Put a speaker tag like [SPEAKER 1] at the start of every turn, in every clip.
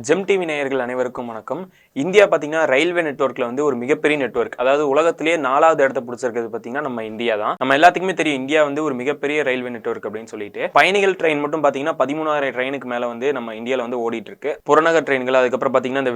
[SPEAKER 1] GeM TV நேயர்கள் அனைவருக்கும் வணக்கம். இந்தியா பார்த்தீங்கன்னா ரயில்வே நெட்வொர்க்கில் வந்து ஒரு மிகப்பெரிய நெட்வொர்க். அதாவது உலகத்திலேயே 4வது இடத்தை பிடிச்சிருக்கிறது பார்த்தீங்கன்னா நம்ம இந்தியா தான். நம்ம எல்லாத்துக்குமே தெரியும் இந்தியா வந்து ஒரு மிகப்பெரிய ரயில்வே நெட்வொர்க் அப்படின்னு சொல்லிட்டு. பயணிகள் ட்ரெயின் மட்டும் பார்த்தீங்கன்னா 13,000 ட்ரெயினுக்கு மேலே வந்து நம்ம இந்தியாவில் வந்து ஓடிட்டு இருக்கு. புறநகர் ட்ரெயின்கள், அதுக்கப்புறம் பார்த்தீங்கன்னா இந்த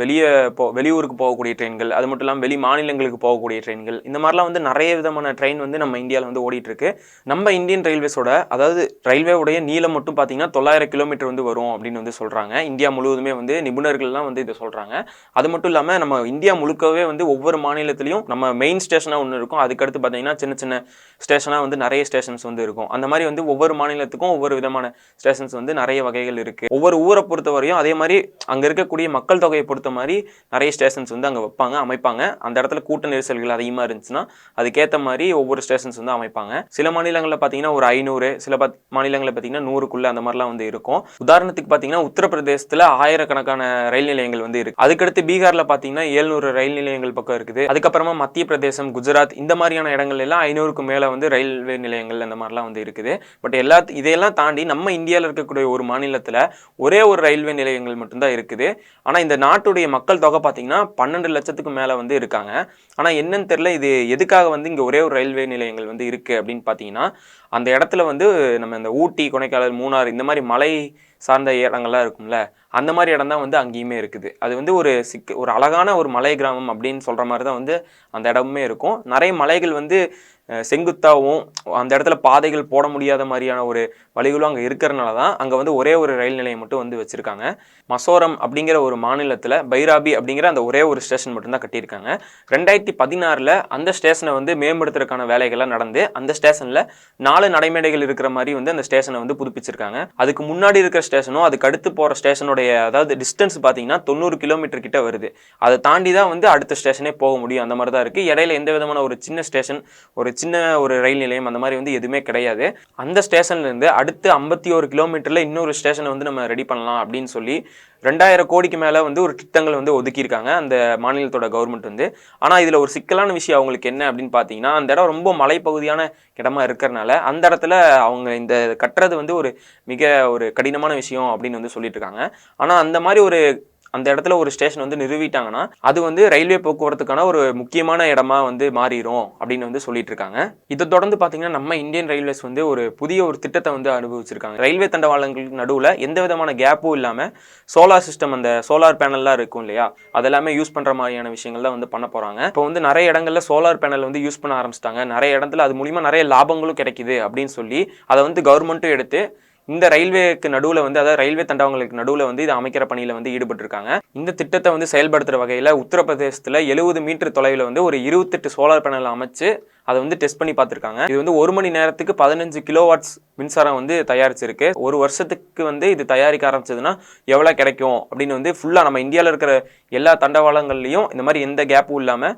[SPEAKER 1] வெளியூருக்கு போகக்கூடிய ட்ரெயின்கள், அது மட்டும் இல்லாமல் வெளி மாநிலங்களுக்கு போகக்கூடிய ட்ரெயின்கள், இந்த மாதிரிலாம் வந்து நிறைய விதமான ட்ரெயின் வந்து நம்ம இந்தியாவில் வந்து ஓடிட்டு இருக்கு. நம்ம இந்தியன் ரயில்வேஸோட அதாவது ரயில்வேவுடைய நீளம் மட்டும் பார்த்தீங்கன்னா 900 கிலோமீட்டர் வந்து வரும் அப்படின்னு வந்து சொல்றாங்க. இந்தியா முழுவதுமே வந்து நிபுணர்கள்லாம் வந்து இதை சொல்றாங்க. அது மட்டும் இல்லாமல் நம்ம இந்தியா முழுக்கவே வந்து ஒவ்வொரு மாநிலத்திலையும் நம்ம மெயின் ஸ்டேஷனாக ஒன்று இருக்கும். அதுக்கடுத்து பார்த்தீங்கன்னா சின்ன சின்ன ஸ்டேஷனாக வந்து நிறைய ஸ்டேஷன்ஸ் வந்து இருக்கும். அந்த மாதிரி வந்து ஒவ்வொரு மாநிலத்துக்கும் ஒவ்வொரு விதமான ஸ்டேஷன்ஸ் வந்து நிறைய வகைகள் இருக்கு. ஒவ்வொரு ஊரை பொறுத்த வரையும் அதே மாதிரி அங்கே இருக்கக்கூடிய மக்கள் தொகையை பொறுத்த மாதிரி நிறைய ஸ்டேஷன்ஸ் வந்து அங்கே வைப்பாங்க, அமைப்பாங்க. அந்த இடத்துல கூட்ட நெரிசல்கள் அதிகமாக இருந்துச்சுன்னா அதுக்கேற்ற மாதிரி ஒவ்வொரு ஸ்டேஷன்ஸ் வந்து அமைப்பாங்க. சில மாநிலங்களில் பார்த்தீங்கன்னா ஒரு 500, சில மாநிலங்களில் பார்த்தீங்கன்னா 100க்குள்ள அந்த மாதிரிலாம் வந்து இருக்கும். உதாரணத்துக்கு பார்த்தீங்கன்னா உத்தரப்பிரதேசத்தில் 1000கணக்கான ரயில் நிலையங்கள் வந்து இருக்கு. அதுக்கடுத்து பீகார்ல பாத்தீங்கன்னா 700 ரயில் நிலையங்கள் பக்கம் இருக்குது. அதுக்கப்புறமா மத்திய பிரதேசம், குஜராத் இந்த மாதிரியான இடங்கள் எல்லாம் 500க்கு மேல வந்து ரயில்வே நிலையங்கள் அந்த மாதிரிலாம் வந்து இருக்குது. பட் இதையெல்லாம் தாண்டி நம்ம இந்தியாவில் இருக்கக்கூடிய ஒரு மாநிலத்துல ஒரே ஒரு ரயில்வே நிலையங்கள் மட்டும்தான் இருக்குது. ஆனா இந்த நாட்டுடைய மக்கள் தொகை பாத்தீங்கன்னா 12 லட்சத்துக்கு மேல வந்து இருக்காங்க. ஆனா என்னன்னு தெரியல, இது எதுக்காக வந்து இங்க ஒரே ஒரு ரயில்வே நிலையங்கள் வந்து இருக்கு அப்படின்னு பாத்தீங்கன்னா, அந்த இடத்துல வந்து நம்ம இந்த ஊட்டி, கொடைக்கானல், மூணார் இந்த மாதிரி மலை சார்ந்த இடங்கள்லாம் இருக்கும்ல, அந்த மாதிரி இடம் தான் வந்து அங்கேயுமே இருக்குது. அது வந்து ஒரு அழகான ஒரு மலை கிராமம் அப்படின்னு சொல்கிற மாதிரி தான் வந்து அந்த இடமுமே இருக்கும். நிறைய மலைகள் வந்து செங்குத்தாகவும் அந்த இடத்துல பாதைகள் போட முடியாத மாதிரியான ஒரு வழிகளும் அங்கே இருக்கிறனால தான் அங்கே வந்து ஒரே ஒரு ரயில் நிலையம் மட்டும் வந்து வச்சுருக்காங்க. மசோரம் அப்படிங்கிற ஒரு மாநிலத்தில் பைராபி அப்படிங்கிற அந்த ஒரே ஒரு ஸ்டேஷன் மட்டும்தான் கட்டியிருக்காங்க. 2016 அந்த ஸ்டேஷனை வந்து மேம்படுத்துறதுக்கான வேலைகள்லாம் நடந்து அந்த ஸ்டேஷனில் 4 நடைமேடைகள் இருக்கிற மாதிரி வந்து அந்த ஸ்டேஷனை வந்து புதுப்பிச்சிருக்காங்க. அதுக்கு முன்னாடி இருக்கிற ஸ்டேஷனும் அதுக்கு அடுத்து போகிற ஸ்டேஷனுடைய அதாவது டிஸ்டன்ஸ் பார்த்தீங்கன்னா 90 கிலோமீட்டர் கிட்ட வருது. அதை தாண்டி தான் வந்து அடுத்த ஸ்டேஷனே போக முடியும். அந்த மாதிரி தான் இருக்குது. இடையில எந்த விதமான ஒரு சின்ன ஸ்டேஷன், ஒரு சின்ன ஒரு ரயில் நிலையம் அந்த மாதிரி வந்து எதுவுமே கிடையாது. அந்த ஸ்டேஷன்லேருந்து அடுத்து 51 கிலோமீட்டரில் இன்னொரு ஸ்டேஷனை வந்து நம்ம ரெடி பண்ணலாம் அப்படின்னு சொல்லி 2000 கோடிக்கு மேலே வந்து ஒரு திட்டங்கள் வந்து ஒதுக்கியிருக்காங்க அந்த மாநிலத்தோட கவர்மெண்ட் வந்து. ஆனால் இதில் ஒரு சிக்கலான விஷயம் அவங்களுக்கு என்ன அப்படின்னு பார்த்தீங்கன்னா, அந்த இடம் ரொம்ப மலைப்பகுதியான இடமா இருக்கிறனால அந்த இடத்துல அவங்க இந்த கட்டுறது வந்து ஒரு கடினமான விஷயம் அப்படின்னு வந்து சொல்லிட்டு இருக்காங்க. ஆனால் அந்த இடத்துல ஒரு ஸ்டேஷன் வந்து நிறுவிட்டாங்கன்னா அது வந்து ரயில்வே போக்குவரத்துக்கான ஒரு முக்கியமான இடமா வந்து மாறிடும் அப்படின்னு வந்து சொல்லிட்டு இருக்காங்க. இதை தொடர்ந்து பார்த்தீங்கன்னா நம்ம இந்தியன் ரயில்வேஸ் வந்து ஒரு புதிய ஒரு திட்டத்தை வந்து அனுபவிச்சிருக்காங்க. ரயில்வே தண்டவாளங்களுக்கு நடுவில் எந்த விதமான கேப்பும் இல்லாமல் சோலார் சிஸ்டம், அந்த சோலார் பேனல்லாம் இருக்கும் இல்லையா, அதெல்லாமே யூஸ் பண்ணுற மாதிரியான விஷயங்கள் தான் வந்து பண்ண போகிறாங்க. இப்போ வந்து நிறைய இடங்கள்ல சோலார் பேனல் வந்து யூஸ் பண்ண ஆரம்பிச்சிட்டாங்க. நிறைய இடத்துல அது மூலிமா நிறைய லாபங்களும் கிடைக்குது அப்படின்னு சொல்லி அதை வந்து கவர்மெண்ட்டும் எடுத்து இந்த ரயில்வேக்கு நடுவில் வந்து அதாவது ரயில்வே தண்டவாளங்களுக்கு நடுவில் வந்து இதை அமைக்கிற பணியில் வந்து ஈடுபட்டிருக்காங்க. இந்த திட்டத்தை வந்து செயல்படுத்துகிற வகையில் உத்தரப்பிரதேசத்தில் 70 மீட்டர் தொலைவில் வந்து ஒரு 28 சோலார் பேனல் அமைச்சு அதை வந்து டெஸ்ட் பண்ணி பார்த்துருக்காங்க. இது வந்து 1 மணி நேரத்துக்கு 15 கிலோவாட்ஸ் மின்சாரம் வந்து தயாரிச்சிருக்கு. ஒரு வருஷத்துக்கு வந்து இது தயாரிக்க ஆரம்பிச்சதுன்னா எவ்வளோ கிடைக்கும் அப்படின்னு வந்து ஃபுல்லாக நம்ம இந்தியாவில் இருக்கிற எல்லா தண்டவாளங்கள்லையும் இந்த மாதிரி எந்த கேப்பும் இல்லாமல்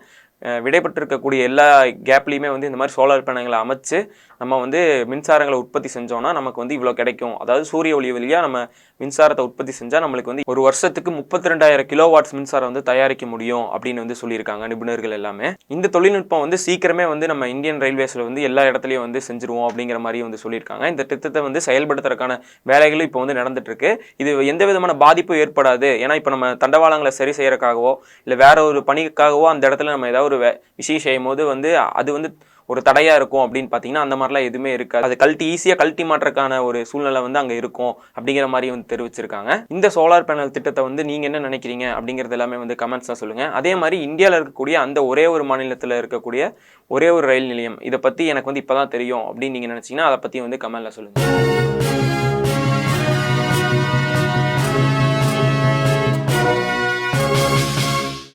[SPEAKER 1] விடைபெற்றிருக்கக்கூடிய எல்லா கேப்லையுமே வந்து இந்த மாதிரி சோலார் பேனல்களை அமைச்சு நம்ம வந்து மின்சாரங்களை உற்பத்தி செஞ்சோம்னா நமக்கு வந்து இவ்வளோ கிடைக்கும். அதாவது சூரிய ஒளி வழியாக நம்ம மின்சாரத்தை உற்பத்தி செஞ்சால் நம்மளுக்கு வந்து ஒரு வருஷத்துக்கு 32,000 கிலோவாட்ஸ் மின்சாரம் வந்து தயாரிக்க முடியும் அப்படின்னு வந்து சொல்லியிருக்காங்க நிபுணர்கள் எல்லாமே. இந்த தொழில்நுட்பம் வந்து சீக்கிரமே வந்து நம்ம இந்தியன் ரயில்வேஸில் வந்து எல்லா இடத்துலையும் வந்து செஞ்சுருவோம் அப்படிங்கிற மாதிரி வந்து சொல்லியிருக்காங்க. இந்த திட்டத்தை வந்து செயல்படுத்துறதுக்கான வேலைகளும் இப்போ வந்து நடந்துட்டு இருக்கு. இது எந்த விதமான பாதிப்பும் ஏற்படாது. ஏன்னா இப்போ நம்ம தண்டவாளங்களை சரி செய்யறதுக்காகவோ இல்லை வேற ஒரு பணிக்காகவோ அந்த இடத்துல நம்ம ஏதாவது ஒரு விஷயம் செய்யும் போது வந்து அது வந்து ஒரு தடையா இருக்கும் அப்படின்னு பார்த்தீங்கன்னா அந்த மாதிரிலாம் எதுவுமே இருக்காது. அது ஈஸியாக கழட்டி மாற்றக்கான ஒரு சூழ்நிலை வந்து அங்கே இருக்கும் அப்படிங்கிற மாதிரி வந்து தெரிவிச்சிருக்காங்க. இந்த சோலார் பேனல் திட்டத்தை வந்து நீங்கள் என்ன நினைக்கிறீங்க அப்படிங்கிறது எல்லாமே வந்து கமெண்ட்ஸாக சொல்லுங்கள். அதே மாதிரி இந்தியாவில் இருக்கக்கூடிய அந்த ஒரே ஒரு மாநிலத்தில் இருக்கக்கூடிய ஒரே ஒரு ரயில் நிலையம், இதை பற்றி எனக்கு வந்து இப்போ தான் தெரியும் அப்படின்னு நீங்கள் நினச்சிங்கன்னா அதை பற்றி வந்து கமெண்ட்டில் சொல்லுங்கள்.